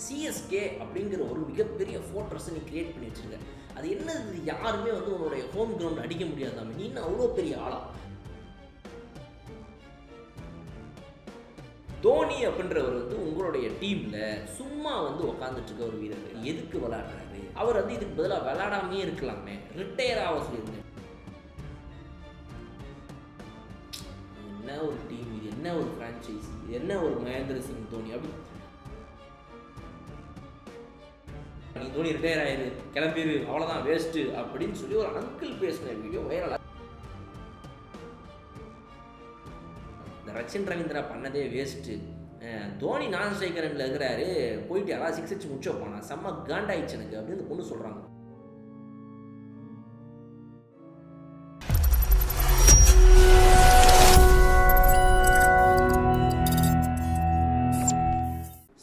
CSK அப்படிங்கிற ஒரு மிகப்பெரிய ஃபோர்ட்ரஸை நீ கிரியேட் பண்ணி வச்சிருக்க. அது என்னது, யாருமே வந்து உன்னுடைய ஹோம் கிரவுண்ட் அடிக்க முடியாதாமே, நீ இன்னும் அவ்வளோ பெரிய ஆளா? தோனி அப்படின்றவர் வந்து உங்களுடைய டீம்ல சும்மா வந்து உட்காந்துட்டு இருக்க ஒரு வீரர். எதுக்கு விளையாடுறாரு? அவர் வந்து இதுக்கு பதிலாக விளையாடாமே இருக்கலாமே, ரிட்டையர் ஆக சொல்லியிருந்தேன். என்ன ஒரு டீம் இது, என்ன ஒரு பிரான்ச்சைசி, இது என்ன ஒரு மகேந்திர சிங் தோனி அப்படி. நீ தோனி ரிட்டையர் ஆயிரு, கிளம்பிடு, அவ்வளோதான், வேஸ்ட்டு அப்படின்னு சொல்லி ஒரு அங்கிள் பேசின வீடியோ வைரலாக. இந்த ரச்சின் ரவீந்திரா பண்ணதே வேஸ்ட்டு, தோனி நான் ஸ்ட்ரைக்கரில் இருக்கிறாரு, போயிட்டு யாராவது 6 அடிச்சு முடிச்சு வைப்பானா, செம்ம காண்டாயிடுச்சு எனக்கு அப்படின்னு இந்த பொண்ணு சொல்கிறாங்க.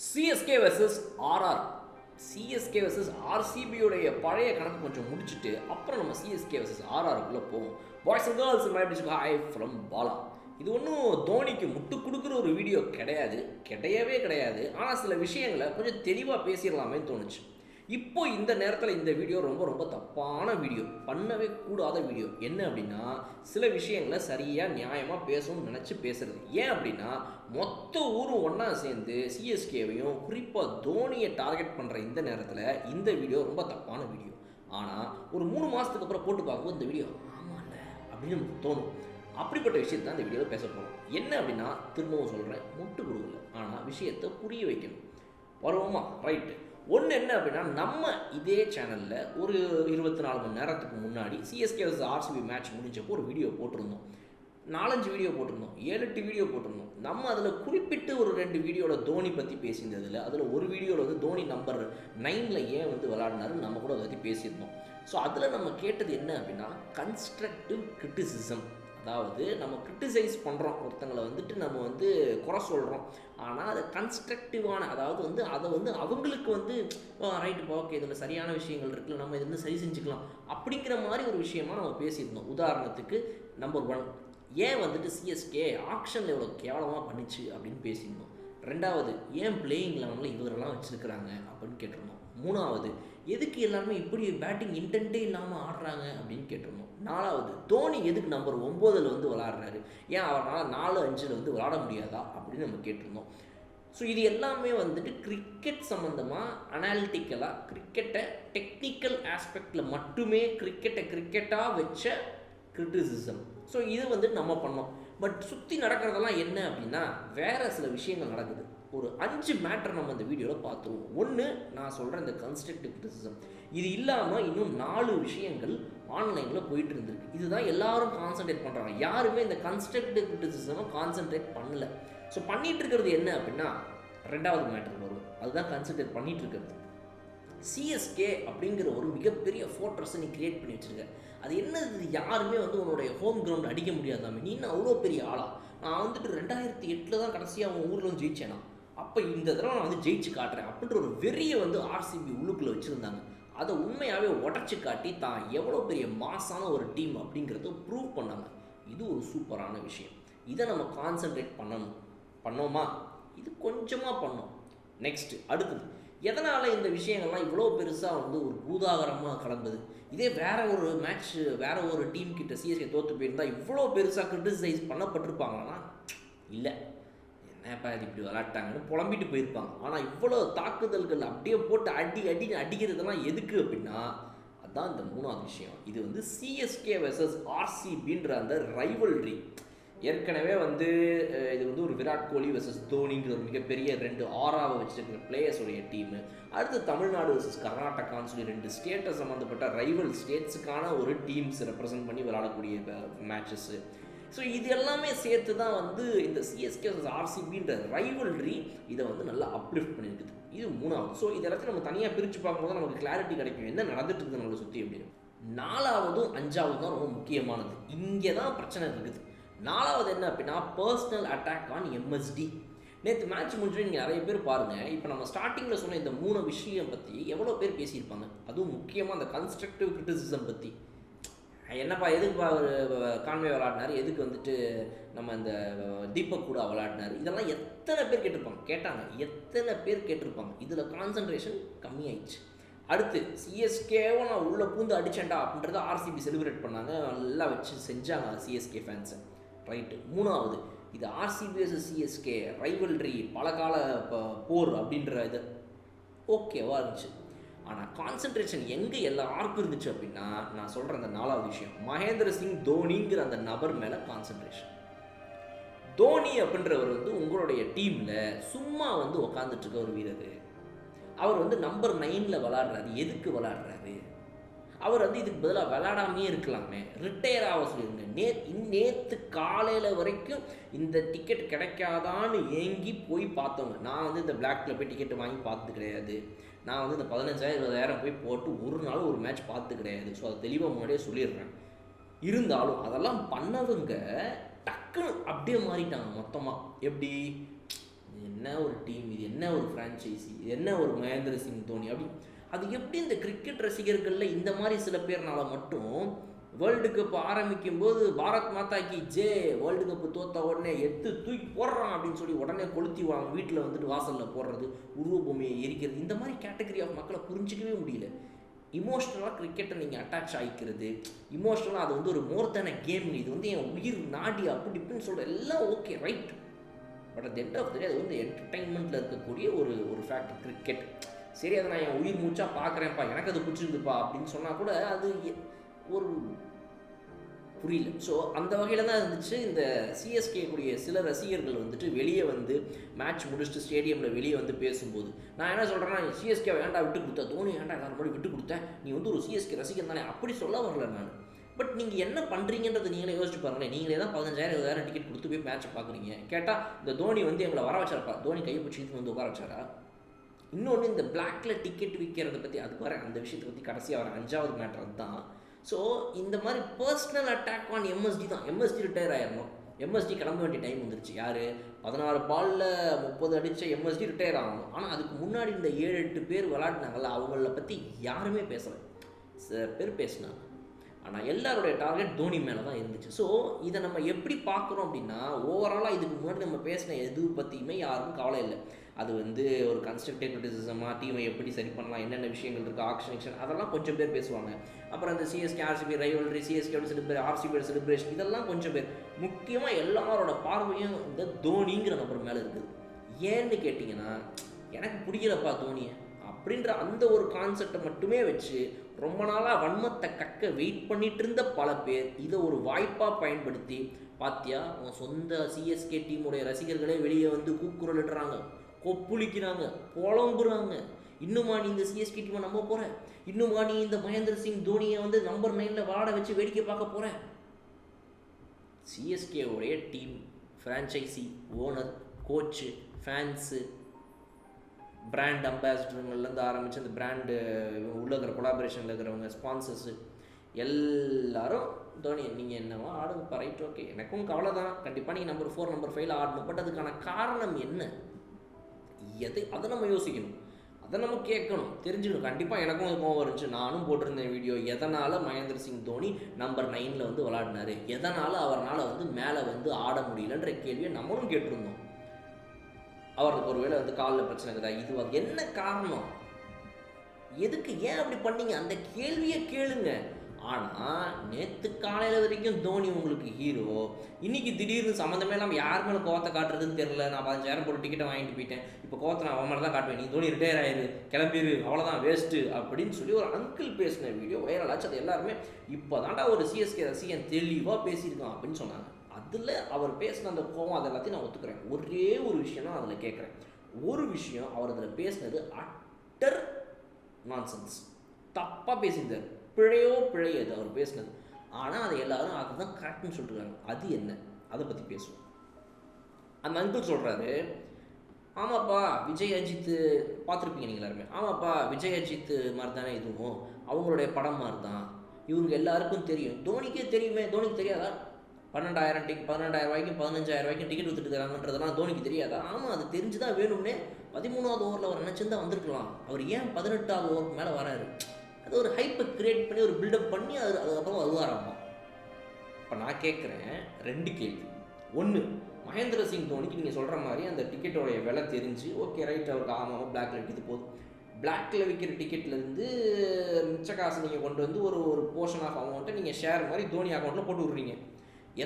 CSK versus RR, CSK versus ஆர்சிபியோடைய பழைய கணக்கு கொஞ்சம் முடிச்சுட்டு அப்புறம் நம்ம சிஎஸ்கே வெர்சஸ் ஆர்ஆருக்குள்ளே போவோம். Boys and girls, my disk hi from Bala. இது ஒன்றும் தோனிக்கு முட்டு கொடுக்குற ஒரு வீடியோ கிடையவே கிடையாது. ஆனால் சில விஷயங்களை கொஞ்சம் தெளிவாக பேசிடலாமேன்னு தோணுச்சு. இப்போ இந்த நேரத்தில் இந்த வீடியோ ரொம்ப ரொம்ப தப்பான வீடியோ, பண்ணவே கூடாத வீடியோ. என்ன அப்படின்னா, சில விஷயங்களை சரியாக நியாயமாக பேசணும்னு நினச்சி பேசுறது. ஏன் அப்படின்னா, மொத்த ஊரும் ஒன்றா சேர்ந்து சிஎஸ்கேவையும் குறிப்பாக தோனியை டார்கெட் பண்ணுற இந்த நேரத்தில் இந்த வீடியோ ரொம்ப தப்பான வீடியோ. ஆனால் ஒரு 3 மாதத்துக்கு அப்புறம் போட்டு பார்க்கும்போது இந்த வீடியோ ஆமாம்ல அப்படின்னு நமக்கு தோணும். அப்படிப்பட்ட விஷயத்தை தான் இந்த வீடியோவில் பேச போகிறோம். என்ன அப்படின்னா, திரும்பவும் சொல்கிறேன், முட்டு கொடுக்கல, ஆனால் விஷயத்தை புரிய வைக்கணும். வருவோமா? ரைட்டு. ஒன்று என்ன அப்படின்னா, நம்ம இதே சேனலில் ஒரு 24 மணி நேரத்துக்கு முன்னாடி சிஎஸ்கே vs ஆர்சிபி மேட்ச் முடிஞ்சப்போ ஒரு வீடியோ போட்டிருந்தோம். 4-5 வீடியோ போட்டிருந்தோம், 7-8 வீடியோ போட்டிருந்தோம். நம்ம அதில் குறிப்பிட்டு ஒரு 2 வீடியோவில் தோனி பற்றி பேசியிருந்ததில் அதில் ஒரு வீடியோவில் வந்து தோனி நம்பர் 9 ஏன் வந்து விளையாடினாரு நம்ம கூட அதை பற்றி பேசியிருந்தோம். ஸோ அதில் நம்ம கேட்டது என்ன அப்படின்னா, கன்ஸ்ட்ரக்டிவ் கிரிட்டிசிசம். அதாவது நம்ம கிரிட்டிசைஸ் பண்ணுறோம், ஒருத்தங்களை வந்துட்டு நம்ம வந்து குறை சொல்கிறோம், ஆனால் அதை கன்ஸ்ட்ரக்டிவான, அதாவது வந்து அதை வந்து அவங்களுக்கு வந்து ரைட்டுப்பா, ஓகே, இதில் சரியான விஷயங்கள் இருக்குல்ல, நம்ம இதை வந்து சரி செஞ்சுக்கலாம் அப்படிங்கிற மாதிரி ஒரு விஷயமா நம்ம பேசியிருந்தோம். உதாரணத்துக்கு நம்பர் 1, ஏன் வந்துட்டு சிஎஸ்கே ஆக்ஷனில் எவ்வளோ கேவலமாக பண்ணிச்சு அப்படின்னு பேசியிருந்தோம். 2வது, ஏன் பிளேயிங் லெவனில் இவரெல்லாம் வச்சுருக்கிறாங்க அப்படின்னு கேட்டிருந்தோம். 3வது, எதுக்கு எல்லாருமே இப்படி பேட்டிங் இன்டென்ட்டே இல்லாமல் ஆடுறாங்க அப்படின்னு கேட்டிருந்தோம். 4வது, தோனி எதுக்கு நம்பர் 9 வந்து விளாட்றாரு, ஏன் அவரால் 4-5 வந்து விளாட முடியாதா அப்படின்னு நம்ம கேட்டிருந்தோம். ஸோ இது எல்லாமே வந்துட்டு கிரிக்கெட் சம்மந்தமாக அனாலிட்டிக்கலாக, கிரிக்கெட்டை டெக்னிக்கல் ஆஸ்பெக்டில் மட்டுமே கிரிக்கெட்டாக வச்ச கிரிட்டிசிசம். ஸோ இது வந்துட்டு நம்ம பண்ணோம். பட் சுற்றி நடக்கிறதெல்லாம் என்ன அப்படின்னா, வேறு சில விஷயங்கள் நடக்குது. ஒரு 5 மேட்டர் நம்ம இந்த வீடியோவில் பார்த்துருவோம். 1, நான் சொல்கிறேன் இந்த கன்ஸ்ட்ரக்டிவ் கிரிட்டிசிசம். இது இல்லாமல் இன்னும் 4 விஷயங்கள் ஆன்லைனில் போயிட்டு இருந்திருக்கு. இதுதான் எல்லாரும் கான்சன்ட்ரேட் பண்ணுறாங்க. யாருமே இந்த கன்ஸ்ட்ரக்டிவ் கிரிட்டிசிசமை கான்சன்ட்ரேட் பண்ணல. ஸோ பண்ணிகிட்டு இருக்கிறது என்ன அப்படின்னா, 2வது மேட்டர் வரும், அதுதான் கான்சன்ட்ரேட் பண்ணிகிட்டு இருக்கிறது. சிஎஸ்கே அப்படிங்கிற ஒரு மிகப்பெரிய ஃபோர்ட்ரஸை நீ கிரியேட் பண்ணி வச்சுருக்க. அது என்னது, யாருமே வந்து உன்னுடைய ஹோம் கிரவுண்ட் அடிக்க முடியாதாமே, நீ இன்னும் அவ்வளோ பெரிய ஆளா? நான் வந்துட்டு 2008 தான் கடைசியாக அவன் ஊரில் வந்து ஜெயிச்சேனா, அப்போ இந்த தடவை நான் வந்து ஜெயிச்சு காட்டுறேன் அப்படின்ற ஒரு வெறியை வந்து ஆர்சிபி உள்ளுக்குள்ளே வச்சுருந்தாங்க. அதை உண்மையாகவே உடச்சி காட்டி தான் எவ்வளோ பெரிய மாசான ஒரு டீம் அப்படிங்கிறத ப்ரூவ் பண்ணாங்க. இது ஒரு சூப்பரான விஷயம். இதை நம்ம கான்சன்ட்ரேட் பண்ணோமா? இது கொஞ்சமாக பண்ணோம். நெக்ஸ்ட்டு, அடுத்தது, எதனால் இந்த விஷயங்கள்லாம் இவ்வளோ பெருசாக வந்து ஒரு பூதாகரமாக கிளம்புது? இதே வேறு ஒரு மேட்ச், வேறு ஒரு டீம் கிட்ட சிஎஸ்கே தோற்று போயிருந்தால் இவ்வளோ பெருசாக கிரிட்டிசைஸ் பண்ணப்பட்டிருப்பாங்கன்னா இல்லை, என்னப்பா இது இப்படி விளாட்டாங்கன்னு புலம்பிட்டு போயிருப்பாங்க. ஆனால் இவ்வளோ தாக்குதல்கள் அப்படியே போட்டு அடிக்கிறதெல்லாம் எதுக்கு அப்படின்னா, அதுதான் இந்த 3வது விஷயம். இது வந்து சிஎஸ்கே வெர்சஸ் ஆர்சிபின்ற அந்த ரைவல்ரி. ஏற்கனவே வந்து இது வந்து ஒரு விராட் கோலி வெர்சஸ் தோனிங்கிற ஒரு மிகப்பெரிய 2 ஆராவை வச்சுருக்கிற பிளேயர்ஸுடைய டீமு. அடுத்து தமிழ்நாடு வெர்சஸ் கர்நாடகான்னு சொல்லி 2 ஸ்டேட்டை சம்மந்தப்பட்ட ரைவல் ஸ்டேட்ஸுக்கான ஒரு டீம்ஸ் ரெப்ரசன்ட் பண்ணி விளையாடக்கூடிய மேட்சஸ்ஸு. ஸோ இது எல்லாமே சேர்த்து தான் வந்து இந்த சிஎஸ்கே வெர்சஸ் ஆர்சிபின்ற ரைவல்ரி இதை வந்து நல்லா அப்லிஃப்ட் பண்ணியிருக்குது. இது 3வது. ஸோ இது எல்லாத்தையும் நம்ம தனியாக பிரித்து பார்க்கும்போது நமக்கு கிளாரிட்டி கிடைக்கும், என்ன நடந்துட்டு இருக்குது நம்மளை சுற்றி அப்படின்னு. 4வதும் 5வது தான் ரொம்ப முக்கியமானது. இங்கே தான் பிரச்சனை இருக்குது. 4வது என்ன அப்படின்னா, பர்சனல் அட்டாக் ஆன் எம்எஸ்டி. நேற்று மேட்ச் முடிஞ்சு நீங்கள் நிறைய பேர் பாருங்கள், இப்போ நம்ம ஸ்டார்டிங்கில் சொன்ன இந்த 3 விஷயம் பற்றி எவ்வளோ பேர் பேசியிருப்பாங்க. அதுவும் முக்கியமாக அந்த கன்ஸ்ட்ரக்டிவ் கிரிட்டிசிசம் பற்றி என்னப்பா எதுக்குப்பா அவர் கான்வே விளாடினார், எதுக்கு வந்துட்டு நம்ம இந்த தீபக் கூட விளாடினார், இதெல்லாம் எத்தனை பேர் கேட்டாங்க, எத்தனை பேர் கேட்டிருப்பாங்க. இதில் கான்சன்ட்ரேஷன் கம்மியாயிடுச்சு. அடுத்து சிஎஸ்கேவும் நான் உள்ளே பூந்து அடிச்சேன்டா அப்படின்றத ஆர்சிபி செலிப்ரேட் பண்ணாங்க, நல்லா வச்சு செஞ்சாங்க சிஎஸ்கே ஃபேன்ஸை. ரைட்டு. மூணாவது, இது ஆர்சிபி vs சிஎஸ்கே ரைவல்ரி, பலகால போர் அப்படின்ற இது ஓகேவா இருந்துச்சு. ஆனால் கான்சன்ட்ரேஷன் எங்கே எல்லாருக்கும் இருந்துச்சு அப்படின்னா, நான் சொல்கிற அந்த நாலாவது விஷயம், மகேந்திர சிங் தோனிங்கிற அந்த நபர் மேலே கான்சன்ட்ரேஷன். தோனி அப்படின்றவர் வந்து உங்களுடைய டீமில் சும்மா வந்து உக்காந்துட்டு இருக்க ஒரு வீரர். அவர் வந்து நம்பர் 9 விளாடுறாரு. எதுக்கு விளாடுறாரு? அவர் வந்து இதுக்கு பதிலாக விளாடாமே இருக்கலாமே, ரிட்டையர் ஆக சொல்லிடுங்க. நேற்று காலையில் வரைக்கும் இந்த டிக்கெட் கிடைக்காதான்னு ஏங்கி போய் பார்த்தவங்க. நான் வந்து இந்த பிளாக்ல போய் டிக்கெட் வாங்கி பார்த்தது கிடையாது. நான் வந்து இந்த 15,000-20,000 போய் போட்டு ஒரு நாள் ஒரு மேட்ச் பார்த்து கிடையாது. ஸோ அதை தெளிவாக முன்னாடியே சொல்லிடுறேன். இருந்தாலும் அதெல்லாம் பண்ணவங்க டக்குன்னு அப்படியே மாறிட்டாங்க மொத்தமாக. எப்படி? என்ன ஒரு டீம் இது, என்ன ஒரு ஃப்ரான்ச்சைசி, இது என்ன ஒரு மகேந்திர சிங் தோனி அப்படி. அது எப்படி இந்த கிரிக்கெட் ரசிகர்களில் இந்த மாதிரி சில பேர்னால மட்டும் வேர்ல்டு கப் ஆரம்பிக்கும் போது பாரத் மாதா கி ஜே, வேர்ல்டு கப்பு தோத்த உடனே தூக்கி போடுறான் அப்படின்னு சொல்லி உடனே கொளுத்தி வாங்க, வீட்டில் வந்துட்டு வாசலில் போடுறது, உருவ பொம்மையை எரிக்கிறது, இந்த மாதிரி கேட்டகரி ஆஃப் மக்களை புரிஞ்சிக்கவே முடியல. இமோஷ்னலாக கிரிக்கெட்டை நீங்கள் அட்டாச் ஆகிக்கிறது, இமோஷ்னலாக அது வந்து ஒரு மோர் தேன் கேம், இது வந்து என் உயிர் நாடி அப்படி இப்படின்னு சொல்கிற எல்லாம் okay right. But at end of the day அது வந்து என்டர்டைன்மெண்ட்டில் இருக்கக்கூடிய ஒரு ஃபேக்ட் கிரிக்கெட். சரி, அதை நான் என் உயிர் மூச்சா பார்க்குறேன்ப்பா, எனக்கு அது பிடிச்சிருக்குப்பா அப்படின்னு சொன்னால் கூட அது ஒரு புரியல. ஸோ அந்த வகையில் தான் இருந்துச்சு. இந்த சிஎஸ்கே கூடிய சில ரசிகர்கள் வந்துட்டு வெளியே வந்து மேட்ச் முடிச்சுட்டு ஸ்டேடியமில் வெளியே வந்து பேசும்போது நான் என்ன சொல்கிறேன்னா, சிஎஸ்கே வேண்டாம் விட்டு கொடுத்தா, தோனி வேண்டாம் எல்லாரும் முன்னாடி விட்டு கொடுத்தேன், நீ வந்து ஒரு சிஎஸ்கே ரசிகர் தானே, அப்படி சொல்ல வரல நான். பட் நீங்கள் என்ன பண்ணுறீங்கன்றது நீங்களே யோசிச்சு பாருங்களேன். நீங்களே தான் 15,000-20,000 டிக்கெட் கொடுத்து போய் மேட்ச்சை பார்க்குறீங்க. கேட்டால் இந்த தோனி வந்து எங்களை வர வச்சாரப்பா, தோனி கையை பிடிச்சிட்டு வந்து உட்கார வச்சாரா? இன்னொன்று, இந்த பிளாக்ல டிக்கெட் விற்கிறத பற்றி, அதுக்கு வர அந்த விஷயத்தை பற்றி கடைசியாக வர 5வது மேட்டர் தான். ஸோ இந்த மாதிரி பர்சனல் அட்டாக் ஆன் எம்எஸ்டி தான். எம்எஸ்டி ரிட்டையர் ஆயிடணும். எம்எஸ்டி கிளம்ப வேண்டிய டைம் வந்துருச்சு. யார்? 16 பாலில் 30 அடித்த எம்எஸ்டி ரிட்டையர் ஆகணும். ஆனால் அதுக்கு முன்னாடி இந்த 7-8 பேர் விளாட்னாங்கல்ல, அவங்கள பற்றி யாருமே பேசலை. சில பேர் பேசினாங்க, ஆனால் எல்லாருடைய டார்கெட் தோனி மேலே தான் இருந்துச்சு. ஸோ இதை நம்ம எப்படி பார்க்குறோம் அப்படின்னா, ஓவராலாக இதுக்கு முன்னாடி நம்ம பேசின எது பற்றியுமே யாருக்கும் கவலை இல்லை. அது வந்து ஒரு கன்ஸ்ட்ரக்டிவ் கிரிட்டிசிசமாக, டீமை எப்படி சரி பண்ணலாம், என்னென்ன விஷயங்கள் இருக்குது, ஆக்ஷன் அதெல்லாம் கொஞ்சம் பேர் பேசுவாங்க. அப்புறம் அந்த சிஎஸ்கே ஆர்சிபி ரைவல்ரி, சிஎஸ்கேயோட செலிப்ரேஷன், ஆர்சிபியோட செலிப்ரேஷன், இதெல்லாம் கொஞ்சம் பேர். முக்கியமாக எல்லாரோட பார்வையும் இந்த தோனிங்கிற நபர் மேலே இருக்குது. ஏன்னு கேட்டிங்கன்னா, எனக்கு பிடிக்கிறப்பா தோனியை அப்படின்ற அந்த ஒரு கான்செப்டை மட்டுமே வச்சு ரொம்ப நாளாக வன்மத்தை கக்க வெயிட் பண்ணிட்டு இருந்த பல பேர் இதை ஒரு வாய்ப்பாக பயன்படுத்தி, பாத்தியா உன் சொந்த சிஎஸ்கே டீமுடைய ரசிகர்களே வெளியே வந்து கூக்குரலிடுறாங்க, கொப்புளிக்கிறாங்க, புலம்புறாங்க, இன்னுமா நீ இந்த சிஎஸ்கே டீமை நம்ப போகிற, இன்னுமா நீ இந்த மகேந்திர சிங் தோனியை வந்து நம்பர் 9 விளாட வச்சு வேடிக்கை பார்க்க போகிற. சிஎஸ்கேவுடைய team, franchise, owner, coach, fans, brand அம்பாசிடருங்கள்லேருந்து ஆரம்பித்து அந்த பிராண்டு உள்ள இருக்கிற கொலாபரேஷனில் இருக்கிறவங்க, ஸ்பான்சர்ஸு எல்லாரும் தோனி நீங்கள் என்னவோ ஆடுங்கப்பா, ரைட் ஓகே, எனக்கும் கவலை தான், கண்டிப்பாக நீங்கள் நம்பர் 4 நம்பர் 5 ஆடணும். பட் அதுக்கான காரணம் என்ன, அதை நம்ம யோசிக்கணும், அதை நம்ம கேட்கணும், தெரிஞ்சுக்கணும். கண்டிப்பாக எனக்கும் அது கோவம் இருந்துச்சு. நானும் போட்டிருந்தேன் வீடியோ, எதனால் மகேந்திர சிங் தோனி நம்பர் 9 வந்து விளாடினார், எதனால் அவரால் வந்து மேலே வந்து ஆட முடியலன்ற கேள்வியை நம்மளும் கேட்டிருந்தோம். அவருக்கு ஒருவேளை வந்து காலில் பிரச்சனை இருக்குதா, இது என்ன காரணம், எதுக்கு, ஏன் அப்படி பண்ணீங்க, அந்த கேள்வியை கேளுங்க. ஆனால் நேற்று காலையில் வரைக்கும் தோனி உங்களுக்கு ஹீரோ, இன்றைக்கி திடீர்னு சம்மந்தமே இல்லாமல் யார் மேலே கோவத்தை காட்டுறதுன்னு தெரில. நான் 15,000 போட்டு டிக்கெட்டை வாங்கிட்டு போயிட்டேன், இப்போ கோவத்தை நான் அவன் மேலே தான் காட்டுவேன், நீ தோனி ரிட்டையர் ஆயிரு, கிளம்பிடு, அவ்வளோதான், வேஸ்ட்டு அப்படின்னு சொல்லி ஒரு அங்கிள் பேசின வீடியோ வைரல் ஆச்சு. அது எல்லாருமே இப்போ தாண்டா ஒரு சிஎஸ்கே ரசிகன் தெளிவாக பேசியிருக்கான் அப்படின்னு சொன்னாங்க. அதில் அவர் பேசின அந்த கோவம் அது எல்லாத்தையும் நான் ஒத்துக்கிறேன். ஒரே ஒரு விஷயம் தான் அதில் கேட்குறேன். ஒரு விஷயம், அவர் அதில் பேசினது அட்டர் நான்சென்ஸ், தப்பாக பேசியிருந்தார், பிழை அது அவர் பேசினது. ஆனால் அதை எல்லாரும் அதுதான் கரெக்ட்னு சொல்லிட்டுருக்காங்க. அது என்ன, அதை பற்றி பேசுவோம். அந்த அங்கிள் சொல்கிறாரு, ஆமாப்பா விஜய் அஜித் பார்த்துருப்பீங்க நீங்கள் எல்லாருமே, ஆமாப்பா விஜய் அஜித் மாதிரி தானே இதுவும், அவங்களுடைய படம் மாதிரி தான், இவங்க எல்லாருக்கும் தெரியும், தோனிக்கே தெரியுமே, தோனிக்கு தெரியாதா, 12,000 ரூபாய்க்கும் 15,000 ரூபாய்க்கும் டிக்கெட் கொடுத்துட்டு தராங்கன்றதெல்லாம் தோனிக்கு தெரியாதா? ஆமாம், அது தெரிஞ்சு தான் வேணும்னே 13வது ஓவரில் அவர் நினச்சிருந்தா வந்திருக்கலாம். அவர் ஏன் 18வது ஓவருக்கு மேலே வராரு? அது ஒரு ஹைப்பை கிரியேட் பண்ணி ஒரு பில்டப் பண்ணி அதுக்கப்புறம் வருவாராமா. இப்போ நான் கேட்குறேன் 2 கேள்வி. ஒன்று, மகேந்திர சிங் தோனிக்கு நீங்கள் சொல்கிற மாதிரி அந்த டிக்கெட்டோடைய விலை தெரிஞ்சு ஓகே ரைட், அவருக்கு ஆமாம் பிளாக்ல விற்கிது போதும். பிளாக்ல விற்கிற டிக்கெட்லேருந்து மிச்ச காசு நீங்கள் கொண்டு வந்து ஒரு போர்ஷன் ஆஃப் அமௌண்ட்டை நீங்கள் ஷேர் மாதிரி தோனி அக்கௌண்ட்டில் போட்டு விட்றீங்க.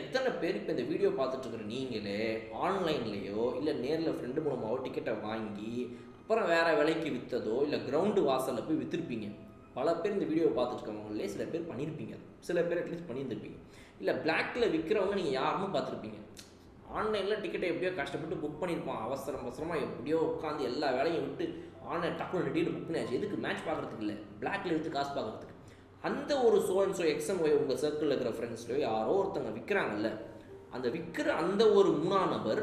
எத்தனை பேர் இப்போ இந்த வீடியோ பார்த்துட்ருக்குற நீங்களே ஆன்லைன்லேயோ இல்லை நேரில் ஃப்ரெண்டு மூலமாகவோ டிக்கெட்டை வாங்கி அப்புறம் வேறு விலைக்கு விற்றதோ இல்லை கிரவுண்டு வாசலில் போய் விற்றுருப்பீங்க. பல பேர் இந்த வீடியோவை பார்த்துருக்கவங்களே சில பேர் பண்ணியிருப்பீங்க, சில பேர் அட்லீஸ்ட் பண்ணியிருந்திருப்பீங்க. இல்லை பிளாக்கில் விற்கிறவங்க நீங்கள் யாருமே பார்த்துருப்பீங்க. ஆன்லைனில் டிக்கெட்டை எப்படியோ கஷ்டப்பட்டு புக் பண்ணியிருப்பான், அவசரமாக எப்படியோ உட்காந்து எல்லா வேலையும் விட்டு ஆன்லைன் டக்குனு ரெடியில் புக் பண்ணியாச்சு. எதுக்கு? மேட்ச் பார்க்குறதுக்கு இல்லை, பிளாக்ல விற்று காசு பார்க்குறதுக்கு. அந்த ஒரு ஸோ எக்ஸன் ஒய் உங்கள் சர்க்கிளில் இருக்கிற ஃப்ரெண்ட்ஸ்லையோ யாரோ ஒருத்தங்க விற்கிறாங்கல்ல, அந்த விற்கிற அந்த ஒரு 3ஆம் நபர்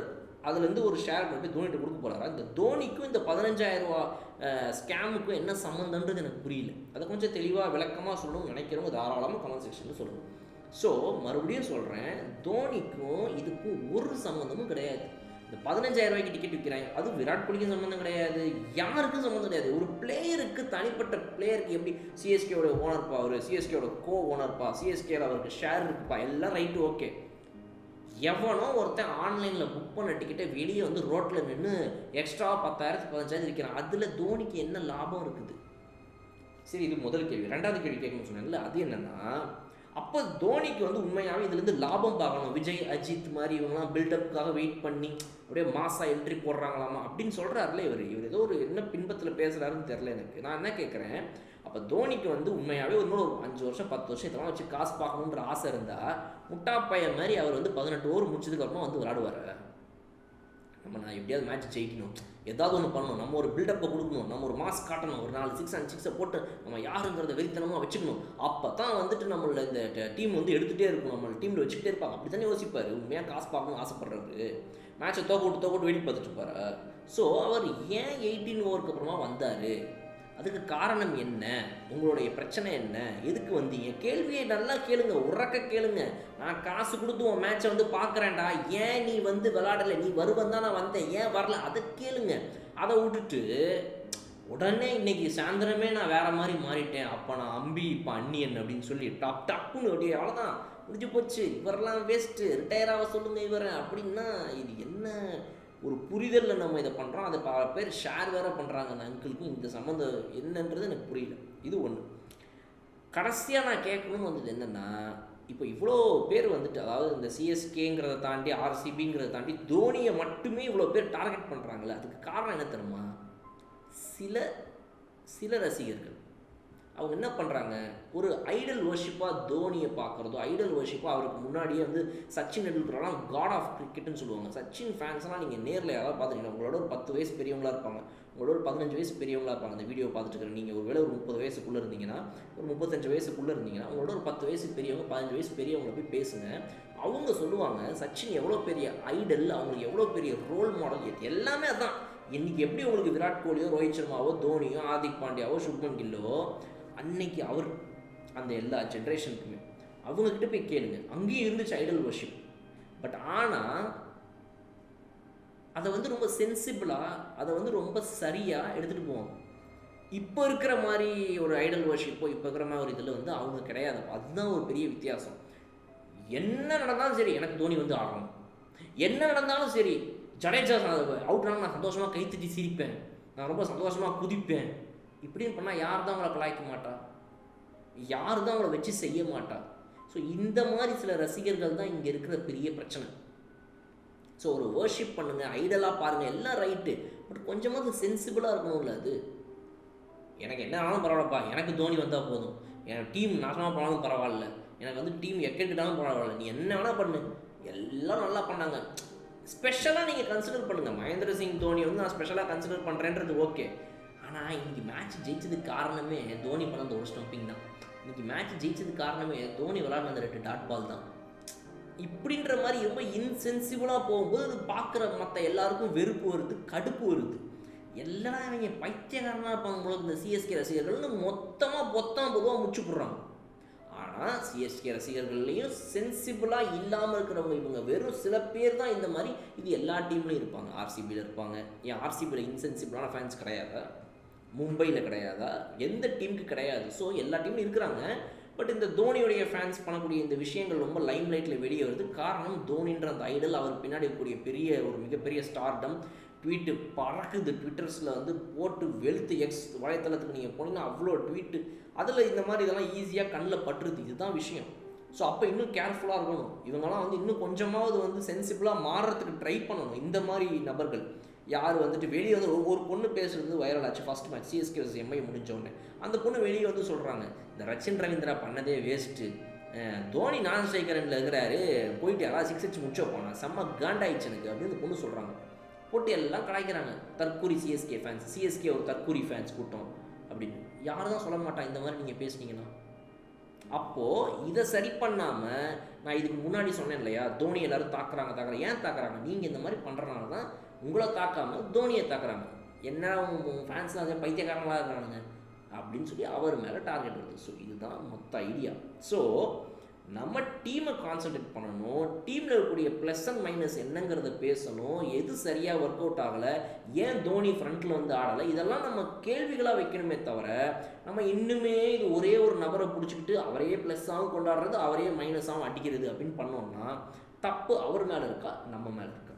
அதுலேருந்து ஒரு ஷேர் பண்ணி தோனிகிட்ட கொடுக்க போகிறாரா? இந்த தோனிக்கும் இந்த 15,000 ரூபா ஸ்கேமுக்கும் என்ன சம்மந்தன்றது எனக்கு புரியல. அதை கொஞ்சம் தெளிவாக விளக்கமாக சொல்லணும்னு நினைக்கிறவங்க தாராளமாக கமெண்ட் செக்ஷனில் சொல்லணும். ஸோ மறுபடியும் சொல்கிறேன், தோனிக்கும் இதுக்கும் ஒரு சம்மந்தமும் கிடையாது. இந்த 15,000 ரூபாய்க்கு டிக்கெட் விற்கிறாங்க, அது விராட் கோலிக்கும் சம்மந்தம் கிடையாது, யாருக்கும் சம்மந்தம் கிடையாது. ஒரு பிளேயருக்கு, தனிப்பட்ட பிளேயருக்கு எப்படி சிஎஸ்கேவோட ஓனர்ப்பா, அவர் சிஎஸ்கேவோட கோ ஓனர்ப்பா, சிஎஸ்கேல அவருக்கு ஷேர் இருக்குப்பா, எல்லாம் ரைட்டு ஓகே. எவனோ ஒருத்தன் ஆன்லைனில் புக் பண்ண டிக்கெட்டை வெளியே வந்து ரோட்டில் நின்று எக்ஸ்ட்ரா 10,000 15,000 விற்கிறான். அதில் தோனிக்கு என்ன லாபம் இருக்குது? சரி, இது முதல் கேள்வி. 2வது கேள்வி கேட்கணும்னு சொன்னாங்கல்ல, அது என்னென்னா, அப்போ தோனிக்கு வந்து உண்மையாகவே இதுலேருந்து லாபம் பார்க்கணும். விஜய், அஜித் மாதிரி இவங்கலாம் பில்டப்புக்காக வெயிட் பண்ணி அப்படியே மாசா என்ட்ரி போடுறாங்களாமா அப்படின்னு சொல்கிறாருல இவர் ஏதோ ஒரு என்ன பின்பத்தில் பேசுகிறாருன்னு தெரில எனக்கு. நான் என்ன கேட்குறேன், அப்போ தோனிக்கு வந்து உண்மையாகவே ஒரு 5 வருஷம் 10 வருஷம் இதெல்லாம் வச்சு காசு பார்க்கணுன்ற ஆசை இருந்தால் முட்டா பையன் மாதிரி அவர் வந்து 18 ஓவர் முடிச்சதுக்கப்புறம் வந்து விளையாடுவார். நான் எப்படியாவது மேட்ச் ஜெயிக்கணும், ஏதாவது ஒன்று பண்ணணும், நம்ம ஒரு பில்டப்பை கொடுக்கணும், நம்ம ஒரு மாஸ் காட்டணும், ஒரு 4 6 அண்ட் 6 போட்டு நம்ம யாருங்கிறத வெறித்தனமாக வச்சுக்கணும். அப்போ தான் வந்துட்டு நம்மள இந்த டீம் வந்து எடுத்துகிட்டே இருக்கும், நம்ம டீமில் வச்சுக்கிட்டே இருப்பாங்க. அப்படி தானே யோசிப்பார். உண்மையாக காசு பார்க்கணும்னு ஆசைப்படுறாரு, மேட்சை தோக்கோட்டு வெடி பார்த்துட்டு இருப்பார். ஸோ அவர் ஏன் 18 ஓவருக்கு அப்புறமா வந்தார்? அதுக்கு காரணம் என்ன? உங்களுடைய பிரச்சனை என்ன? எதுக்கு வந்தீங்க? கேள்வியை நல்லா கேளுங்க, உறக்க கேளுங்க. நான் காசு கொடுத்து உன் மேட்சை வந்து பார்க்குறேன்டா, ஏன் நீ வந்து விளையாடலை? நீ வருவன் தான் நான் வந்தேன், ஏன் வரல? அதை கேளுங்க. அதை விட்டுட்டு உடனே இன்னைக்கு சாயந்தரமே நான் வேற மாதிரி மாறிட்டேன், அப்போ நான் அம்பி இப்போ அன்னியன் அப்படின்னு சொல்லி டப்புன்னு அப்படியே அவ்வளோதான் முடிஞ்சு போச்சு, இவரெல்லாம் வேஸ்ட்டு, ரிட்டையர் ஆக சொல்லுங்க இவரை அப்படின்னா, இது என்ன ஒரு புரிதலில் நம்ம இதை பண்ணுறோம். அதை பல பேர் ஷேர் வேறு பண்ணுறாங்க. அந்த அங்கிளுக்கும் இந்த சம்மந்தம் என்னன்றது எனக்கு புரியல. இது ஒன்று. கடைசியாக நான் கேட்கணும்னு வந்தது என்னென்னா, இப்போ இவ்வளோ பேர் வந்துட்டு, அதாவது இந்த சிஎஸ்கேங்கிறத தாண்டி ஆர்சிபிங்கிறத தாண்டி தோனியை மட்டுமே இவ்வளோ பேர் டார்கெட் பண்ணுறாங்களே, அதுக்கு காரணம் என்ன தெரியுமா? சில ரசிகர்கள் அவங்க என்ன பண்ணுறாங்க, ஒரு ஐடல் வர்ஷிப்பாக தோனியை பார்க்குறதோ, ஐடல் வர்ஷிப்பாக அவருக்கு முன்னாடியே வந்து சச்சின் டெண்டுல்கர்லாம் காட் ஆஃப் கிரிக்கெட்னு சொல்லுவாங்க. சச்சின் ஃபேன்ஸ்லாம் நீங்கள் நேரில் யாராவது பார்த்துருக்கீங்க, உங்களோட ஒரு 10 வயசு பெரியவங்களாக இருப்பாங்க, உங்களோட ஒரு 15 வயசு பெரியவங்களாக இருப்பாங்க. அந்த வீடியோ பார்த்துட்டு இருக்கிற நீங்கள் ஒரு வேளை ஒரு 30 வயசுக்குள்ளே இருந்தீங்கன்னா, ஒரு 35 வயசுக்குள்ளே இருந்தீங்கன்னா, உங்களோட ஒரு 10 வயசு பெரியவங்க 15 வயசு பெரியவங்களை போய் பேசுங்க. அவங்க சொல்லுவாங்க சச்சின் எவ்வளோ பெரிய ஐடல், அவங்களுக்கு எவ்வளோ பெரிய ரோல் மாடல், எல்லாமே அதான். இன்றைக்கி எப்படி உங்களுக்கு விராட் கோலியோ, ரோஹித் சர்மாவோ, தோனியோ, ஹார்திக் பாண்டியாவோ, சுப்மன் கில்லோ, அன்னைக்கு அவர் அந்த எல்லா ஜென்ரேஷனுக்குமே அவங்கக்கிட்ட போய் கேளுங்க, அங்கேயும் இருந்துச்சு ஐடல் வர்ஷிப். பட் ஆனால் அதை வந்து ரொம்ப சென்சிபிளாக, அதை வந்து ரொம்ப சரியாக எடுத்துகிட்டு போவாங்க. இப்போ இருக்கிற மாதிரி ஒரு ஐடல் வர்ஷிப்போ இப்போ இருக்கிற மாதிரி ஒரு இதில் வந்து அவங்க கிடையாது. அதுதான் ஒரு பெரிய வித்தியாசம். என்ன நடந்தாலும் சரி எனக்கு தோனி வந்து ஆடணும், என்ன நடந்தாலும் சரி ஜடேஜா அவுட் ஆனால் நான் சந்தோஷமாக கைத்தட்டி சிரிப்பேன், நான் ரொம்ப சந்தோஷமாக குதிப்பேன். இப்படின்னு பண்ணால் யார் தான் அவங்கள கலாய்க்க மாட்டா, யார் தான் அவங்கள வச்சு செய்ய மாட்டா. ஸோ இந்த மாதிரி சில ரசிகர்கள் தான் இங்கே இருக்கிற பெரிய பிரச்சனை. ஸோ ஒரு வர்ஷிப் பண்ணுங்கள், ஐடலாக பாருங்கள், எல்லாம் ரைட்டு, பட் கொஞ்சமாவது சென்சிபிளாக இருக்கணும்ல. அது எனக்கு என்ன ஆனாலும் பரவாயில்லப்பா, எனக்கு தோனி வந்தால் போதும், என் டீம் நாசமாக போனாலும் பரவாயில்ல, எனக்கு வந்து டீம் எக்கிட்டாலும் பரவாயில்ல, நீ என்ன வேணால் பண்ணு, எல்லாம் நல்லா பண்ணாங்க. ஸ்பெஷலாக நீங்கள் கன்சிடர் பண்ணுங்கள். மகேந்திர சிங் தோனி வந்து நான் ஸ்பெஷலாக கன்சிடர் பண்ணுறேன்றது ஓகே. ஆனால் இன்றைக்கி மேட்ச் ஜெயிச்சதுக்கு காரணமே தோனி பண்ண அந்த ஒரு ஸ்டம்பிங் தான். இன்றைக்கி மேட்ச் ஜெயிச்சதுக்கு காரணமே தோனி விளாட்ன அந்த 2 டாட் பால் தான். இப்படின்ற மாதிரி ரொம்ப இன்சென்சிபிளாக போகும்போது அது பார்க்குற மற்ற எல்லாருக்கும் வெறுப்பு வருது, கடுப்பு வருது. எல்லாம் இவங்க பைத்தியக்காரனாக இருப்பாங்க போல இந்த சிஎஸ்கே ரசிகர்கள்னு பொதுவாக முடிச்சு போடுறாங்க. ஆனால் சிஎஸ்கே ரசிகர்கள்லையும் சென்சிபிளாக இல்லாமல் இருக்கிறவங்க இவங்க வெறும் சில பேர் தான் இந்த மாதிரி. இது எல்லா டீம்லையும் இருப்பாங்க. ஆர்சிபியில் இருப்பாங்க. ஏன் ஆர்சிபியில் இன்சென்சிபிளான ஃபேன்ஸ் கிடையாதா? மும்பையில் கிடையாதா? எந்த டீமுக்கு கிடையாது? ஸோ எல்லா டீம்லையும் இருக்கிறாங்க. பட் இந்த தோனியுடைய ஃபேன்ஸ் பண்ணக்கூடிய இந்த விஷயங்கள் ரொம்ப லைம் லைட்டில் வெளியே வருது. காரணம் தோனின்ற அந்த ஐடல், அவர் பின்னாடி இருக்கக்கூடிய பெரிய ஒரு மிகப்பெரிய ஸ்டார்டம். ட்வீட்டு பறக்குது, ட்விட்டர்ஸில் வந்து போட்டு வெளுத்து. எக்ஸ் வலைத்தளத்துக்கு நீங்கள் போனீங்கன்னா அவ்வளோ ட்வீட்டு. அதில் இந்த மாதிரி இதெல்லாம் ஈஸியாக கண்ணில் பட்டுருது. இதுதான் விஷயம். ஸோ அப்போ இன்னும் கேர்ஃபுல்லாக இருக்கணும். இவங்கெல்லாம் வந்து இன்னும் கொஞ்சமாவது வந்து சென்சிபிளாக மாறுறதுக்கு ட்ரை பண்ணணும். இந்த மாதிரி நபர்கள் யார் வந்துட்டு வெளியே வந்து ஒரு பொண்ணு பேசுகிறது வைரல் ஆச்சு first match CSK versus Mi முடிஞ்சோடனே. அந்த பொண்ணு வெளியே வந்து சொல்கிறாங்க, இந்த ரச்சின் ரவீந்திரா பண்ணதே வேஸ்ட்டு, தோனி நான் ஸ்ட்ரைக்கரனில் இருக்கிறாரு, போயிட்டு யாராவது 6 அடிச்சு முடிச்ச போனேன், செம்ம காண்டாயிடுச்சு எனக்கு அப்படின்னு அந்த பொண்ணு சொல்கிறாங்க. போட்டு எல்லாம் கலாய்க்கிறாங்க, தற்கூரி சிஎஸ்கே ஃபேன்ஸ், சிஎஸ்கே ஒரு தற்கூரி ஃபேன்ஸ் கூட்டம் அப்படின்னு. யாரும் தான் சொல்ல மாட்டான் இந்த மாதிரி நீங்கள் பேசுனீங்கன்னா. அப்போது இதை சரி பண்ணாமல், நான் இதுக்கு முன்னாடி சொன்னேன் இல்லையா, தோனி எல்லோரும் தாக்குறாங்க. ஏன் தாக்குறாங்க? நீங்கள் இந்த மாதிரி பண்ணுறனால தான் உங்களை தாக்காமல் தோனியை தாக்குறாங்க. என்ன உங்கள் ஃபேன்ஸ்லாம் அதே பைத்தியக்காரங்களாக இருக்கிறானுங்க அப்படின்னு சொல்லி அவர் மேலே டார்கெட் வருது. ஸோ இதுதான் மொத்த ஐடியா. ஸோ நம்ம டீமை கான்சன்ட்ரேட் பண்ணணும், டீமில் இருக்கக்கூடிய ப்ளஸ் அண்ட் மைனஸ் என்னங்கிறத பேசணும், எது சரியாக ஒர்க் அவுட் ஆகலை, ஏன் தோனி ஃப்ரண்ட்டில் வந்து ஆடலை, இதெல்லாம் நம்ம கேள்விகளாக வைக்கணுமே தவிர நம்ம இன்னுமே இது ஒரே ஒரு நபரை பிடிச்சிக்கிட்டு அவரையே ப்ளஸ்ஸாகவும் கொண்டாடுறது அவரையே மைனஸாகவும் அடிக்கிறது அப்படின்னு பண்ணோம்னா தப்பு அவர் மேலே இருக்கா நம்ம மேலே இருக்கா?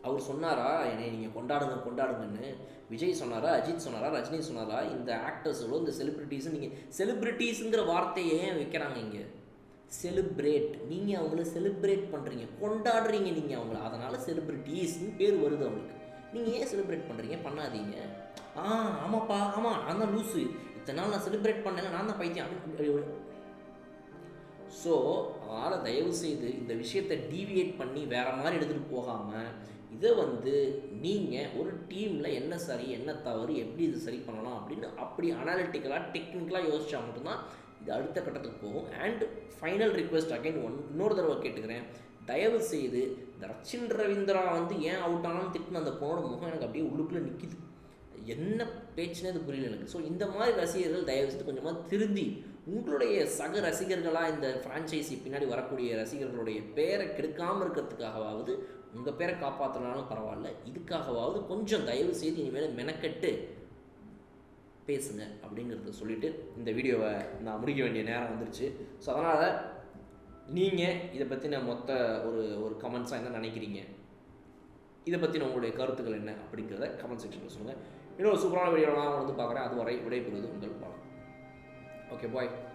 அவர் சொன்னாரா என்னை நீங்கள் கொண்டாடுங்கன்னு? விஜய் சொன்னாரா, அஜித் சொன்னாரா, ரஜினி சொன்னாரா? இந்த ஆக்டர்ஸோ இந்த செலிப்ரிட்டிஸும் நீங்கள் செலிப்ரிட்டிஸுங்கிற வார்த்தையை ஏன் வைக்கிறாங்க இங்கே? செலிப்ரேட், நீங்கள் அவங்கள செலிப்ரேட் பண்ணுறீங்க, கொண்டாடுறீங்க நீங்கள் அவங்கள, அதனால் செலிப்ரிட்டிஸ்ன்னு பேர் வருது அவங்களுக்கு. நீங்கள் ஏன் செலிப்ரேட் பண்ணுறீங்க? பண்ணாதீங்க. ஆமாப்பா, ஆமாம் நான் தான் லூஸு, இத்தனை நாள் நான் செலிப்ரேட் பண்ணேங்க, நான் தான் பைத்தியம். ஸோ அதனால் தயவுசெய்து இந்த விஷயத்தை டீவியேட் பண்ணி வேறு மாதிரி எடுத்துகிட்டு போகாமல் இதை வந்து நீங்கள் ஒரு டீமில் என்ன சரி என்ன தவறு எப்படி இது சரி பண்ணலாம் அப்படின்னு அப்படி அனாலிட்டிக்கலாக டெக்னிக்கலாக யோசிச்சா மட்டும்தான் இது அடுத்த கட்டத்துக்கு போகும். அண்ட் ஃபைனல் ரிக்வெஸ்ட் அகைன் இன்னொரு தடவை கேட்டுக்கிறேன், தயவு செய்து இந்த ரச்சின் ரவீந்திரா வந்து ஏன் அவுட் ஆனாலும் திட்டுன அந்த பொண்ணோட முகம் எனக்கு அப்படியே உள்ளுக்குள்ளே நிற்கிது, என்ன பேச்சுனே அது புரியல எனக்கு. ஸோ இந்த மாதிரி ரசிகர்கள் தயவு செய்து கொஞ்சமாக திருந்தி உங்களுடைய சக ரசிகர்களாக இந்த ஃப்ரான்ச்சைசி பின்னாடி வரக்கூடிய ரசிகர்களுடைய பேரை கெடுக்காமல் இருக்கிறதுக்காகவாவது, உங்கள் பேரை காப்பாற்றனாலும் பரவாயில்ல, இதுக்காகவாவது கொஞ்சம் தயவு செய்து இனிமேல் மெனக்கெட்டு பேசுங்க அப்படிங்கிறத சொல்லிவிட்டு இந்த வீடியோவை நான் முடிக்க வேண்டிய நேரம் வந்துருச்சு. ஸோ அதனால் நீங்கள் இதை பற்றின மொத்த ஒரு கமெண்ட்ஸாக என்ன நினைக்கிறீங்க, இதை பற்றின உங்களுடைய கருத்துக்கள் என்ன அப்படிங்கிறத கமெண்ட் செக்ஷனில் சொல்லுங்கள். இன்னொரு சூப்பரான வீடியோலாம் வந்து பார்க்குறேன். அதுவரை விடைபெறுவது உங்கள் பாலம். Okay bye.